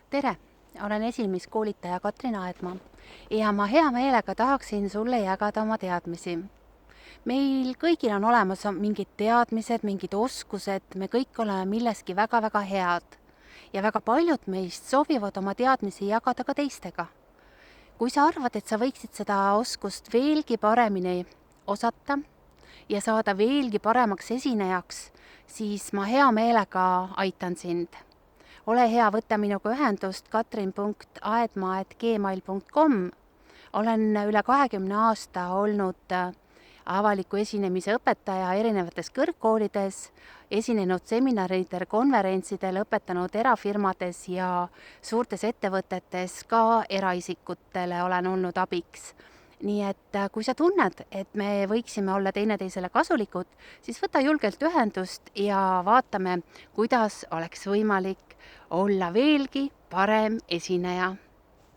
Tere! Olen esinemiskoolitaja Katrin Aedmaa ja ma hea meelega tahaksin sulle jagada oma teadmisi. Meil kõigil on olemas mingid teadmised, mingid oskused, me kõik oleme milleski väga-väga head ja väga paljud meist soovivad oma teadmisi jagada ka teistega. Kui sa arvad, et sa võiksid seda oskust veelgi paremini osata ja saada veelgi paremaks esinejaks, siis ma hea meelega aitan sind. Ole hea, võtta minuga ühendust katrin.aedmaa@gmail.com. Olen üle 20 aasta olnud avaliku esinemise õpetaja erinevates kõrgkoolides, esinenud seminaridel, konverentsidel, õpetanud erafirmades ja suurtes ettevõtetes, ka eraisikutele olen olnud abiks. Nii et kui sa tunned, et me võiksime olla teineteisele kasulikud, siis võta julgelt ühendust ja vaatame, kuidas oleks võimalik olla veelgi parem esineja.